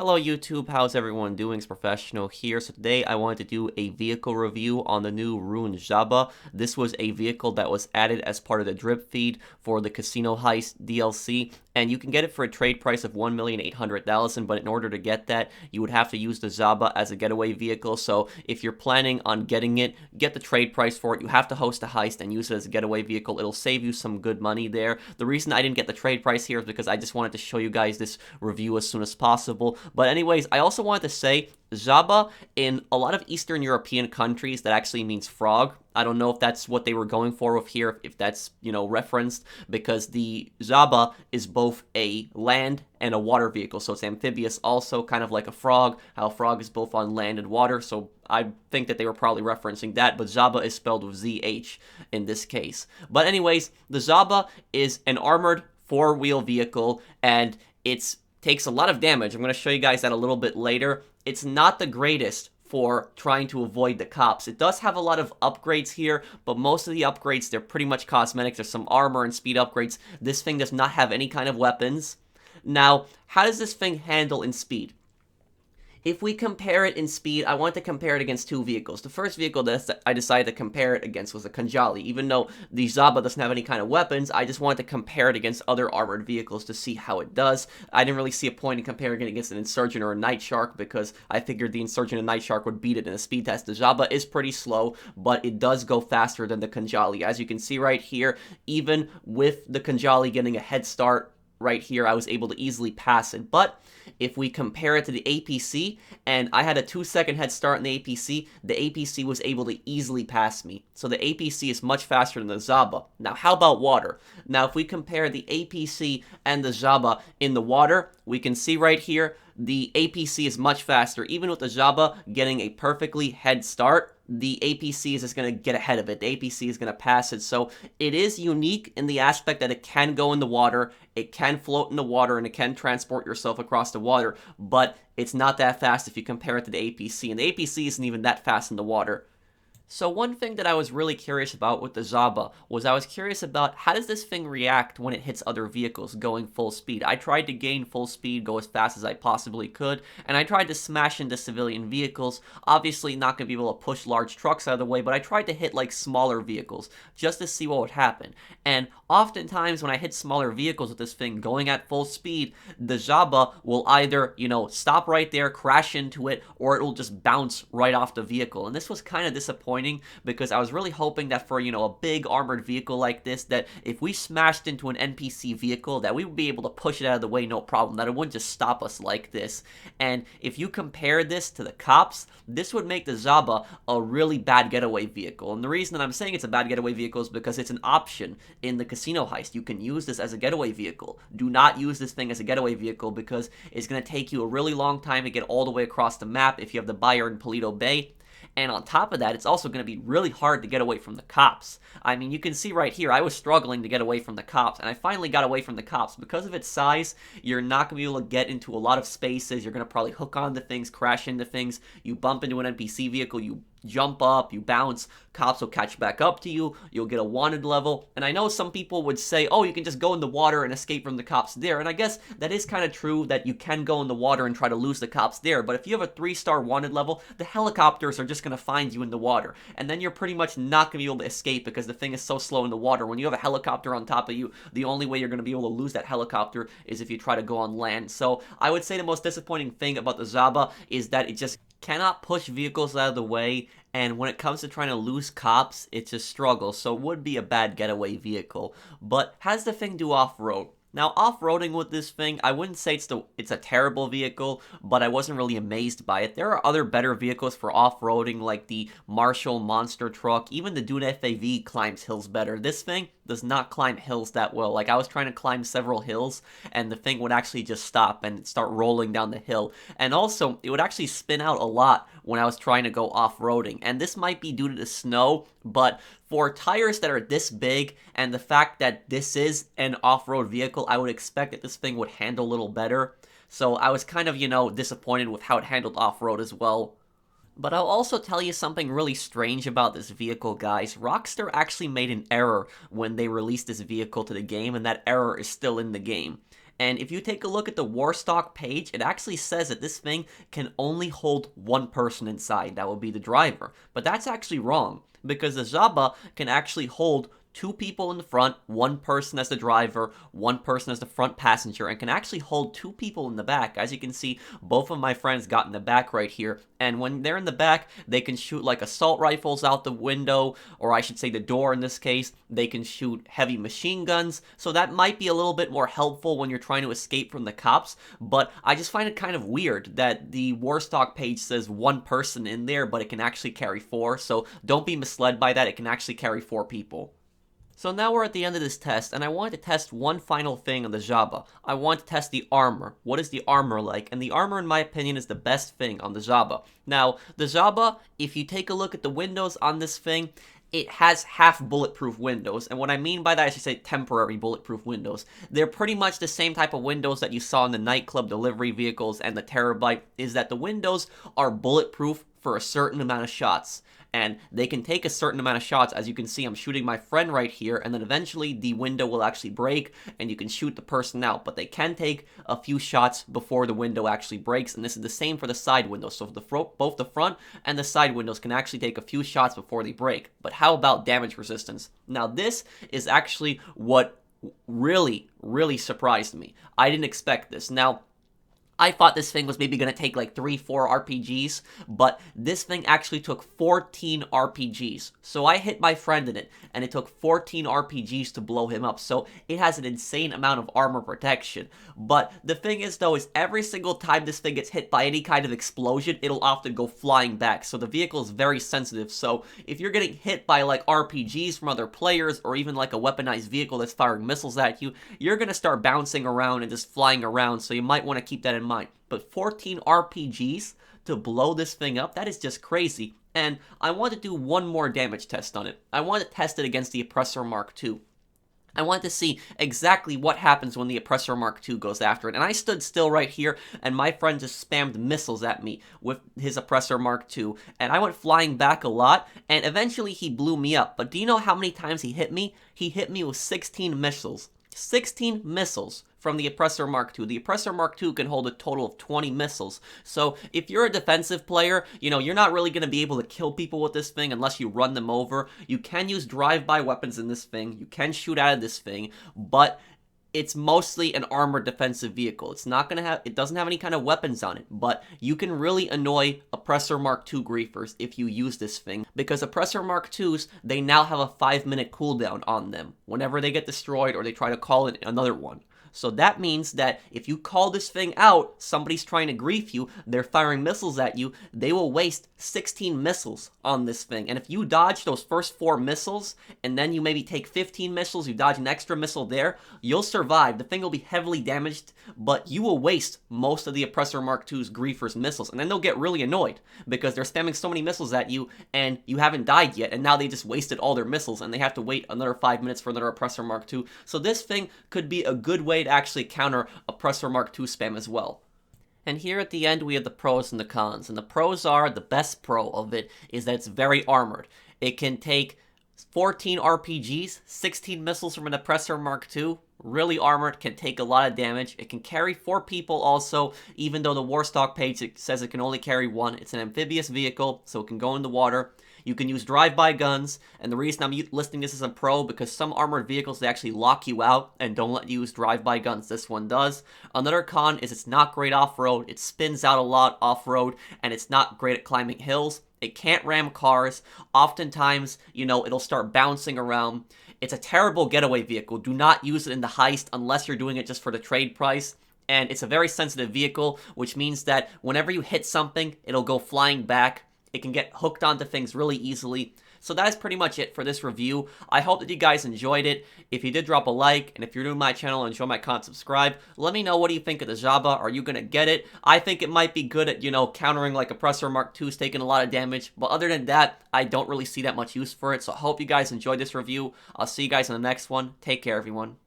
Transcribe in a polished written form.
Hello YouTube, how's everyone doing? It's Professional here. So today I wanted to do a vehicle review on the new Rune Zhaba. This was a vehicle that was added as part of the drip feed for the Casino Heist DLC, and you can get it for a trade price of 1,800,000, but in order to get that, you would have to use the Zhaba as a getaway vehicle. So if you're planning on getting it, get the trade price for it. You have to host a heist and use it as a getaway vehicle. It'll save you some good money there. The reason I didn't get the trade price here is because I just wanted to show you guys this review as soon as possible. But anyways, I also wanted to say Zhaba in a lot of Eastern European countries, that actually means frog. I don't know if that's what they were going for with here, if that's, referenced, because the Zhaba is both a land and a water vehicle, so it's amphibious also, kind of like a frog, how a frog is both on land and water, so I think that they were probably referencing that, but Zhaba is spelled with ZH in this case. But anyways, the Zhaba is an armored four-wheel vehicle, and it's takes a lot of damage. I'm going to show you guys that a little bit later. It's not the greatest for trying to avoid the cops. It does have a lot of upgrades here, but most of the upgrades, they're pretty much cosmetic. There's some armor and speed upgrades. This thing does not have any kind of weapons. Now, how does this thing handle in speed? If we compare it in speed, I want to compare it against two vehicles. The first vehicle that I decided to compare it against was the Kanjali. Even though the Zhaba doesn't have any kind of weapons, I just wanted to compare it against other armored vehicles to see how it does. I didn't really see a point in comparing it against an Insurgent or a Night Shark because I figured the Insurgent and Night Shark would beat it in a speed test. The Zhaba is pretty slow, but it does go faster than the Kanjali. As you can see right here, even with the Kanjali getting a head start right here, I was able to easily pass it. But if we compare it to the APC, and I had a 2-second head start in the APC was able to easily pass me. So the APC is much faster than the Zhaba. Now, how about water? Now, if we compare the APC and the Zhaba in the water, we can see right here, the APC is much faster. Even with the Zhaba getting a perfectly head start, the APC is just going to get ahead of it. The APC is going to pass it. So it is unique in the aspect that it can go in the water, it can float in the water, and it can transport yourself across the water, but it's not that fast if you compare it to the APC, and the APC isn't even that fast in the water. So one thing that I was really curious about with the Zhaba was I was curious about how does this thing react when it hits other vehicles going full speed. I tried to gain full speed, go as fast as I possibly could, and I tried to smash into civilian vehicles. Obviously not going to be able to push large trucks out of the way, but I tried to hit like smaller vehicles just to see what would happen. And oftentimes when I hit smaller vehicles with this thing going at full speed, the Zhaba will either, stop right there, crash into it, or it will just bounce right off the vehicle. And this was kind of disappointing because I was really hoping that for, a big armored vehicle like this, that if we smashed into an NPC vehicle, that we would be able to push it out of the way no problem, that it wouldn't just stop us like this. And if you compare this to the cops, this would make the Zhaba a really bad getaway vehicle. And the reason that I'm saying it's a bad getaway vehicle is because it's an option in the Casino Heist. You can use this as a getaway vehicle. Do not use this thing as a getaway vehicle because it's going to take you a really long time to get all the way across the map if you have the buyer in Polito Bay. And on top of that, it's also going to be really hard to get away from the cops. I mean, you can see right here, I was struggling to get away from the cops, and I finally got away from the cops. Because of its size, you're not going to be able to get into a lot of spaces. You're going to probably hook onto things, crash into things. You bump into an NPC vehicle, you jump up, you bounce, cops will catch back up to you, you'll get a wanted level, and I know some people would say, oh, you can just go in the water and escape from the cops there, and I guess that is kind of true that you can go in the water and try to lose the cops there, but if you have a 3-star wanted level, the helicopters are just going to find you in the water, and then you're pretty much not going to be able to escape because the thing is so slow in the water. When you have a helicopter on top of you, the only way you're going to be able to lose that helicopter is if you try to go on land. So I would say the most disappointing thing about the Zhaba is that it just cannot push vehicles out of the way, and when it comes to trying to lose cops, it's a struggle, so it would be a bad getaway vehicle. But how does the thing do off-road? Now, off-roading with this thing, I wouldn't say it's a terrible vehicle, but I wasn't really amazed by it. There are other better vehicles for off-roading, like the Marshall Monster Truck. Even the Dune FAV climbs hills better. This thing does not climb hills that well. Like, I was trying to climb several hills, and the thing would actually just stop and start rolling down the hill. And also, it would actually spin out a lot when I was trying to go off-roading. And this might be due to the snow, but for tires that are this big, and the fact that this is an off-road vehicle, I would expect that this thing would handle a little better. So I was kind of, disappointed with how it handled off-road as well. But I'll also tell you something really strange about this vehicle, guys. Rockstar actually made an error when they released this vehicle to the game, and that error is still in the game. And if you take a look at the Warstock page, it actually says that this thing can only hold one person inside. That would be the driver. But that's actually wrong, because the Zhaba can actually hold two people in the front, one person as the driver, one person as the front passenger, and can actually hold two people in the back. As you can see, both of my friends got in the back right here, and when they're in the back, they can shoot like assault rifles out the window, or I should say the door in this case. They can shoot heavy machine guns, so that might be a little bit more helpful when you're trying to escape from the cops, but I just find it kind of weird that the Warstock page says one person in there, but it can actually carry four, so don't be misled by that. It can actually carry four people. So now we're at the end of this test, and I want to test one final thing on the Zhaba. I want to test the armor. What is the armor like? And the armor, in my opinion, is the best thing on the Zhaba. Now, the Zhaba, if you take a look at the windows on this thing, it has half bulletproof windows, and what I mean by that is, I say temporary bulletproof windows. They're pretty much the same type of windows that you saw in the nightclub delivery vehicles and the Terabyte, is that the windows are bulletproof for a certain amount of shots. And they can take a certain amount of shots. As you can see, I'm shooting my friend right here, and then eventually the window will actually break, and you can shoot the person out. But they can take a few shots before the window actually breaks, and this is the same for the side windows. So both the front and the side windows can actually take a few shots before they break. But how about damage resistance? Now, this is actually what really, really surprised me. I didn't expect this. Now, I thought this thing was maybe going to take like 3-4 RPGs, but this thing actually took 14 RPGs. So I hit my friend in it, and it took 14 RPGs to blow him up. So it has an insane amount of armor protection. But the thing is, though, is every single time this thing gets hit by any kind of explosion, it'll often go flying back. So the vehicle is very sensitive. So if you're getting hit by like RPGs from other players, or even like a weaponized vehicle that's firing missiles at you, you're going to start bouncing around and just flying around. So you might want to keep that in mind. But 14 RPGs to blow this thing up, that is just crazy. And I want to do one more damage test on it. I want to test it against the Oppressor Mark II. I want to see exactly what happens when the Oppressor Mark II goes after it. And I stood still right here, and my friend just spammed missiles at me with his Oppressor Mark II. And I went flying back a lot, and eventually he blew me up. But do you know how many times he hit me? He hit me with 16 missiles. 16 missiles from the Oppressor Mark II. The Oppressor Mark II can hold a total of 20 missiles. So if you're a defensive player, you know, you're not really going to be able to kill people with this thing unless you run them over. You can use drive-by weapons in this thing. You can shoot out of this thing, but it's mostly an armored defensive vehicle. It doesn't have any kind of weapons on it, but you can really annoy Oppressor Mark II griefers if you use this thing, because Oppressor Mark IIs, they now have a 5-minute cooldown on them whenever they get destroyed or they try to call in another one. So that means that if you call this thing out, somebody's trying to grief you, they're firing missiles at you, they will waste 16 missiles on this thing. And if you dodge those first 4 missiles, and then you maybe take 15 missiles, you dodge an extra missile there, you'll survive. The thing will be heavily damaged, but you will waste most of the Oppressor Mark II's griefers' missiles. And then they'll get really annoyed, because they're spamming so many missiles at you, and you haven't died yet, and now they just wasted all their missiles, and they have to wait another 5 minutes for another Oppressor Mark II. So this thing could be a good way to actually counter Oppressor Mark II spam as well. And here at the end we have the pros and the cons. And the pros are, the best pro of it is that it's very armored. It can take 14 RPGs, 16 missiles from an Oppressor Mark II, really armored, can take a lot of damage. It can carry 4 people also, even though the Warstock page says it can only carry 1. It's an amphibious vehicle, so it can go in the water. You can use drive-by guns, and the reason I'm listing this as a pro, because some armored vehicles, they actually lock you out and don't let you use drive-by guns. This one does. Another con is it's not great off-road. It spins out a lot off-road, and it's not great at climbing hills. It can't ram cars. Oftentimes, you know, it'll start bouncing around. It's a terrible getaway vehicle. Do not use it in the heist unless you're doing it just for the trade price. And it's a very sensitive vehicle, which means that whenever you hit something, it'll go flying back. It can get hooked onto things really easily. So that is pretty much it for this review. I hope that you guys enjoyed it. If you did, drop a like, and if you're new to my channel and enjoy my content, subscribe. Let me know, what do you think of the Zhaba? Are you going to get it? I think it might be good at, you know, countering like Oppressor Mark II's taking a lot of damage. But other than that, I don't really see that much use for it. So I hope you guys enjoyed this review. I'll see you guys in the next one. Take care, everyone.